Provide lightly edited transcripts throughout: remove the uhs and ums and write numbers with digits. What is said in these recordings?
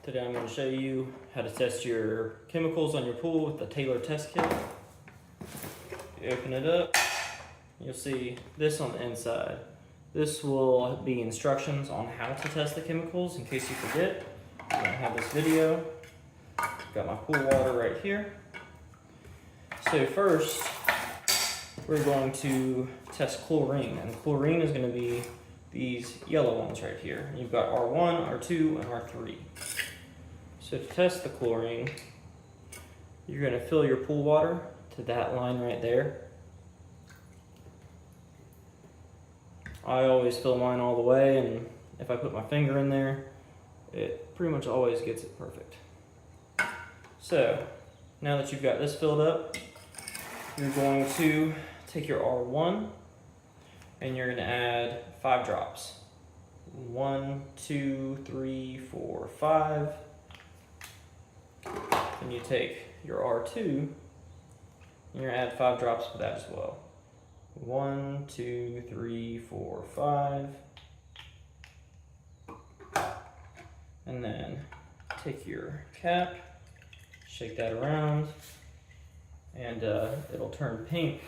Today I'm going to show you how to test your chemicals on your pool with the Taylor test kit. You open it up, you'll see this on the inside. This will be instructions on how to test the chemicals in case you forget. I'm going to have this video. Got my pool water right here. So first, we're going to test chlorine, and chlorine is going to be these yellow ones right here. You've got R1, R2, and R3. So to test the chlorine, you're going to fill your pool water to that line right there. I always fill mine all the way, and if I put my finger in there, it pretty much always gets it perfect. So now that you've got this filled up, you're going to take your R1 and you're going to add 5 drops. 1, 2, 3, 4, 5. Then you take your R2 and you're going to add 5 drops of that as well. 1, 2, 3, 4, 5. And then take your cap, shake that around, and it'll turn pink.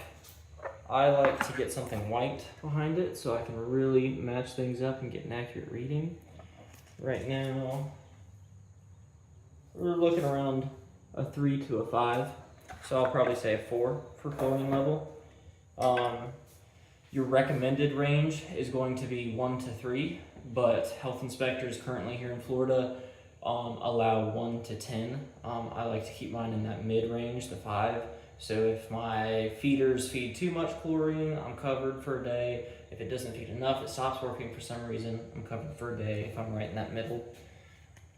I like to get something white behind it so I can really match things up and get an accurate reading. Right now, we're looking around a 3 to a 5, so I'll probably say a 4 for chlorine level. Your recommended range is going to be 1 to 3, but health inspectors currently here in Florida allow 1 to 10. I like to keep mine in that mid-range, the 5. So if my feeders feed too much chlorine, I'm covered for a day. If it doesn't feed enough, it stops working for some reason, I'm covered for a day if I'm right in that middle.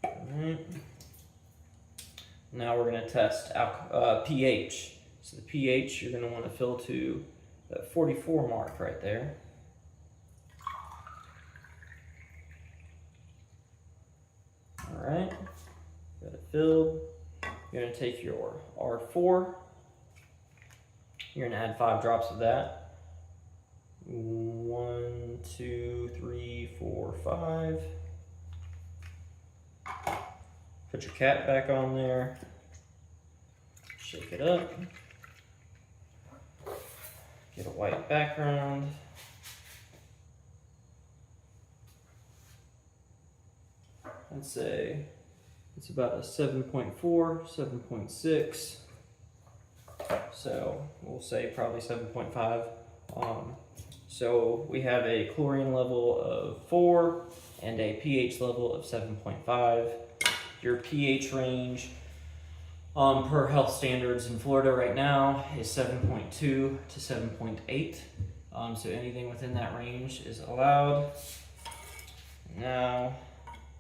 All right. Now we're going to test pH. So the pH, you're going to want to fill to that 44 mark right there. All right, got it filled. You're going to take your R4. You're going to add 5 drops of that. 1, 2, 3, 4, 5. Put your cap back on there. Shake it up. Get a white background. I'd say it's about a 7.4, 7.6. So we'll say probably 7.5. So we have a chlorine level of 4 and a pH level of 7.5. Your pH range per health standards in Florida right now is 7.2 to 7.8. So anything within that range is allowed. Now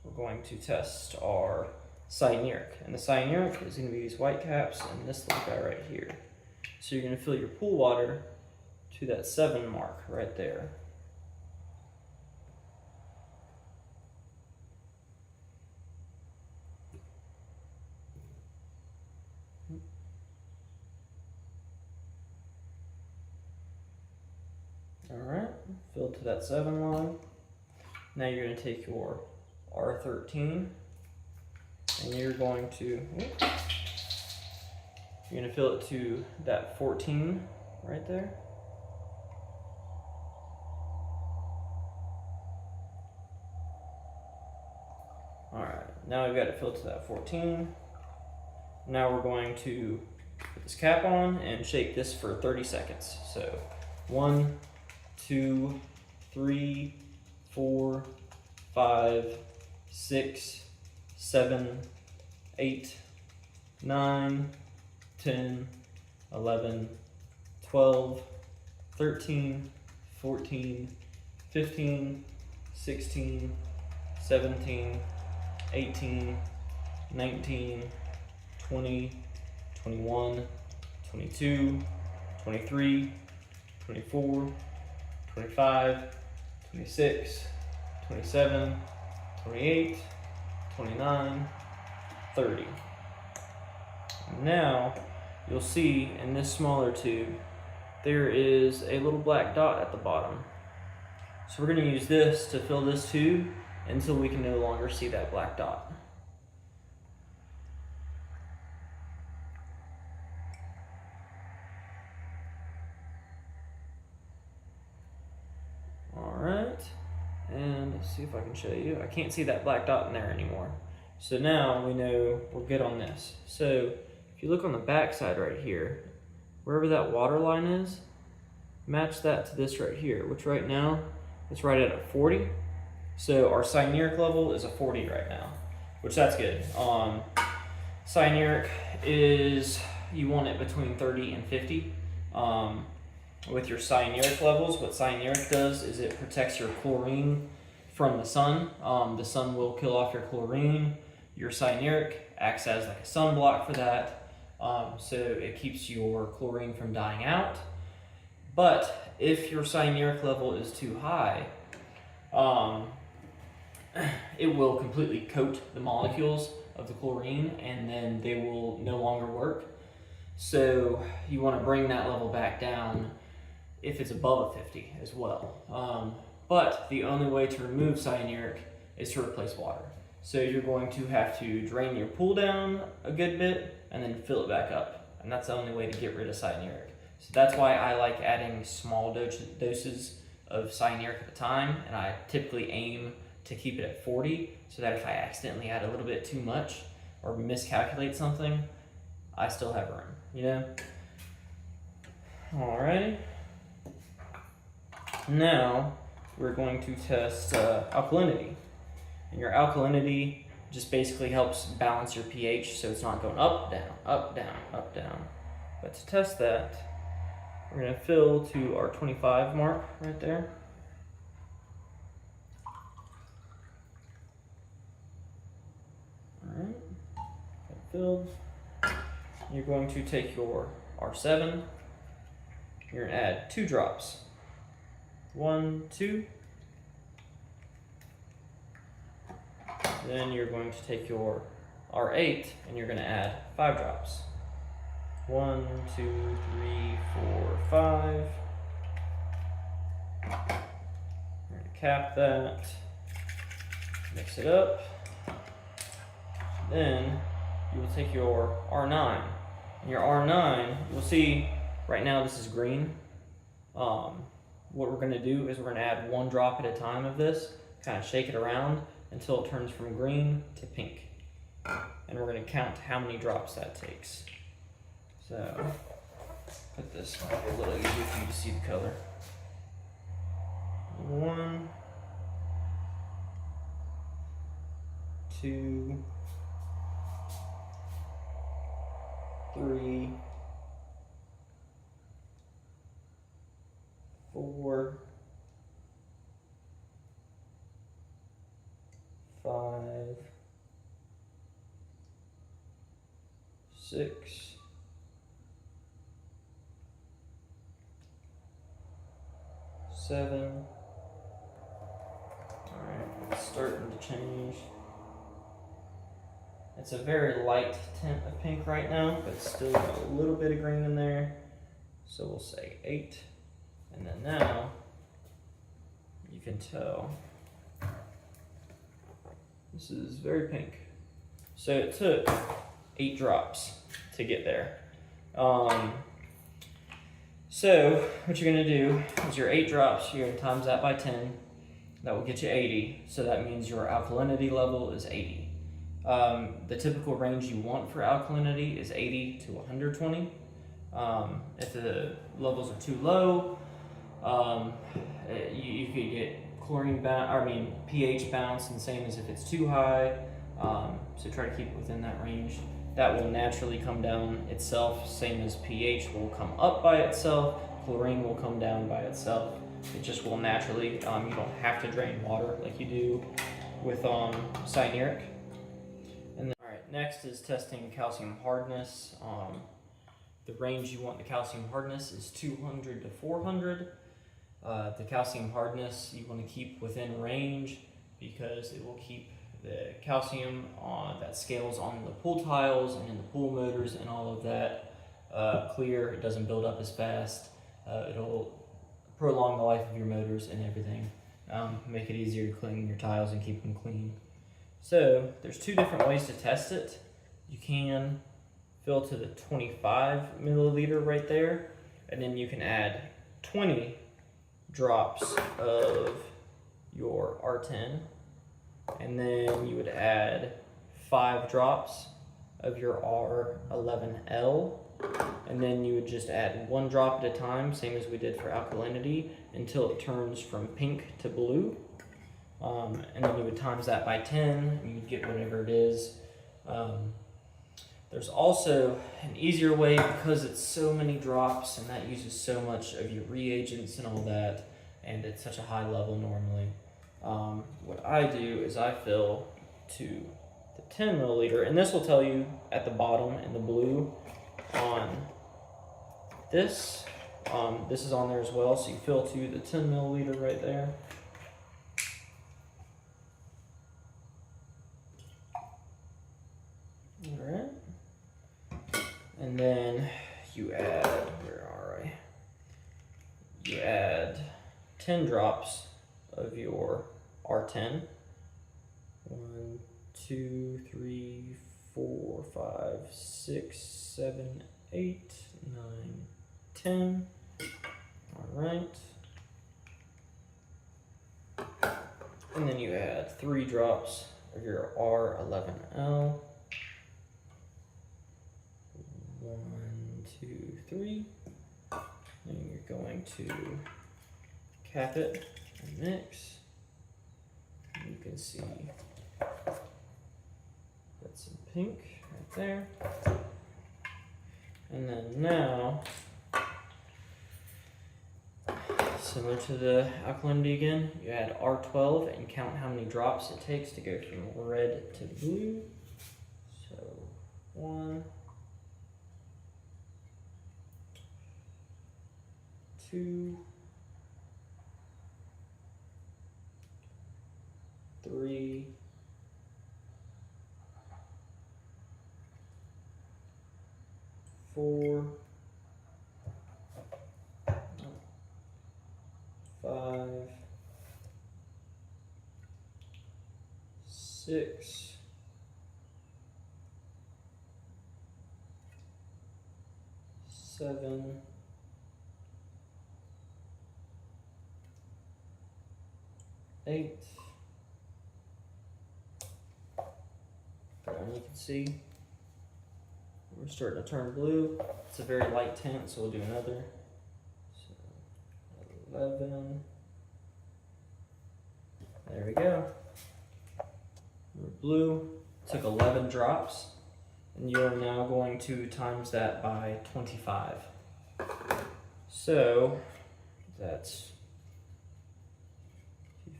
we're going to test our cyanuric, and the cyanuric is going to be these white caps and this little guy right here. So you're going to fill your pool water to that 7 mark right there. All right, fill to that 7 line. Now you're going to take your R13 and you're going to fill it to that 14 right there. All right, now we've got it filled to that 14. Now we're going to put this cap on and shake this for 30 seconds. So 1, 2, 3, 4, 5, 6, 7, 8, 9, 10, 11, 12, 13, 14, 15, 16, 17, 18, 19, 20, 21, 22, 23, 24, 25, 26, 27, 28, 29, 30. Now you'll see in this smaller tube there is a little black dot at the bottom. So we're going to use this to fill this tube until we can no longer see that black dot. see if I can show you. I can't see that black dot in there anymore. So now we know we're good on this. So if you look on the back side right here, wherever that water line is, match that to this right here, which right now it's right at a 40. So our cyanuric level is a 40 right now, which that's good. Cyanuric is, you want it between 30 and 50. With your cyanuric levels, what cyanuric does is it protects your chlorine from the sun. The sun will kill off your chlorine. Your cyanuric acts as like a sunblock for that. So it keeps your chlorine from dying out. But if your cyanuric level is too high, it will completely coat the molecules of the chlorine and then they will no longer work. So you want to bring that level back down if it's above a 50 as well. But the only way to remove cyanuric is to replace water. So you're going to have to drain your pool down a good bit and then fill it back up. And that's the only way to get rid of cyanuric. So that's why I like adding small doses of cyanuric at a time, and I typically aim to keep it at 40 so that if I accidentally add a little bit too much or miscalculate something, I still have room, you know? Alrighty. Now we're going to test alkalinity. And your alkalinity just basically helps balance your pH so it's not going up, down, up, down, up, down. But to test that, we're going to fill to our 25 mark right there. Alright, filled. You're going to take your R7, you're going to add 2 drops. 1, 2. Then you're going to take your R8 and you're going to add 5 drops. 1, 2, 3, 4, 5. We're going to cap that, mix it up. Then you will take your R9. And your R9, you'll see right now this is green. What we're going to do is we're going to add 1 drop at a time of this, kind of shake it around until it turns from green to pink. And we're going to count how many drops that takes. So, put this might be a little easier for you to see the color. 1, 2, 3, 4, 5, 6, 7. Alright, it's starting to change. It's a very light tint of pink right now, but still got a little bit of green in there. So we'll say 8. And then now, you can tell, this is very pink. So it took 8 drops to get there. So what you're gonna do is your 8 drops, you're gonna times that by 10. That will get you 80. So that means your alkalinity level is 80. The typical range you want for alkalinity is 80 to 120. If the levels are too low, you could get pH bounce, and same as if it's too high. So try to keep it within that range. That will naturally come down itself, same as pH will come up by itself, chlorine will come down by itself. It just will naturally, you don't have to drain water like you do with cyanuric. And then, alright, next is testing calcium hardness. The range you want the calcium hardness is 200 to 400. The calcium hardness you want to keep within range because it will keep the calcium that scales on the pool tiles and in the pool motors and all of that clear. It doesn't build up as fast. It'll prolong the life of your motors and everything. Make it easier to clean your tiles and keep them clean. So there's 2 different ways to test it. You can fill to the 25 milliliter right there, and then you can add 20 drops of your R10, and then you would add 5 drops of your R11L, and then you would just add 1 drop at a time, same as we did for alkalinity, until it turns from pink to blue. And then you would times that by 10, and you'd get whatever it is. There's also an easier way, because it's so many drops and that uses so much of your reagents and all that, and it's such a high level normally. What I do is I fill to the 10 milliliter, and this will tell you at the bottom in the blue on this. This is on there as well, so you fill to the 10 milliliter right there. Alright. And then you add, where are I? You add 10 drops of your R10. 1, 2, 3, 4, 5, 6, 7, 8, 9, 10. Alright. And then you add 3 drops of your R11L. 1, 2, 3. And you're going to cap it and mix. You can see that's some pink right there. And then now, similar to the alkalinity again, you add R12 and count how many drops it takes to go from red to blue. So 1, 2, 3, 4, 5, 6, 7, 8. And you can see we're starting to turn blue. It's a very light tint, so we'll do another. So 11. There we go. We're blue. Took 11 drops, and you're now going to times that by 25. So that's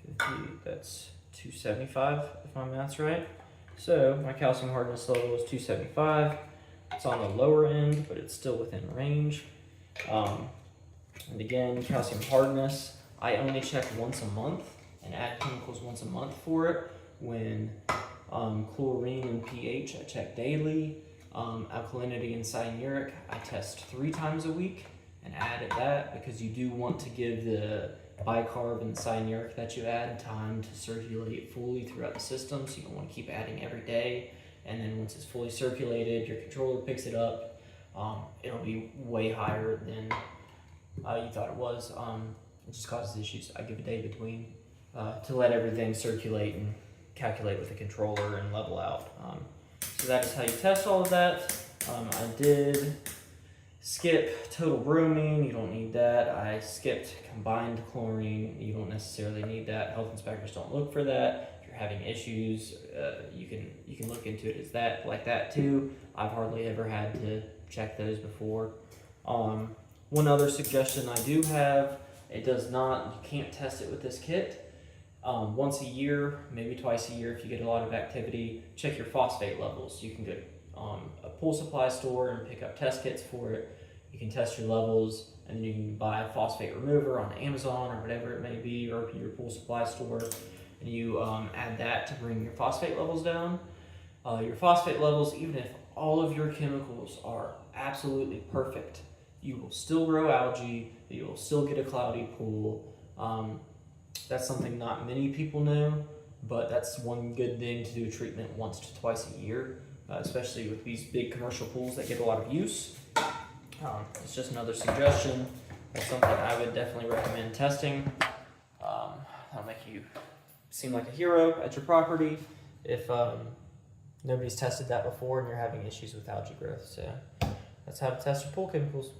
250. That's 275 if my math's right. So my calcium hardness level is 275. It's on the lower end, but it's still within range. And again, calcium hardness, I only check once a month and add chemicals once a month for it. When chlorine and pH, I check daily. Alkalinity and cyanuric, I test 3 times a week and add at that, because you do want to give the bicarb and cyanuric that you add time to circulate fully throughout the system, so you don't want to keep adding every day. And then once it's fully circulated, your controller picks it up. It'll be way higher than you thought it was. It just causes issues. I give a day between to let everything circulate and calculate with the controller and level out. So that is how you test all of that. I did skip total bromine, you don't need that. I skipped combined chlorine, you don't necessarily need that. Health inspectors don't look for that. If you're having issues, you can look into it as that, like that too. I've hardly ever had to check those before. One other suggestion I do have, it does not, you can't test it with this kit. Once a year, maybe twice a year if you get a lot of activity, check your phosphate levels. You can go a pool supply store and pick up test kits for it. You can test your levels, and then you can buy a phosphate remover on Amazon or whatever it may be, or your pool supply store, and you add that to bring your phosphate levels down. Your phosphate levels, even if all of your chemicals are absolutely perfect, you will still grow algae, you will still get a cloudy pool. That's something not many people know, but that's one good thing to do a treatment once to twice a year, especially with these big commercial pools that get a lot of use. It's just another suggestion. That's something I would definitely recommend testing. That'll make you seem like a hero at your property. If nobody's tested that before and you're having issues with algae growth, so that's how to test your pool chemicals.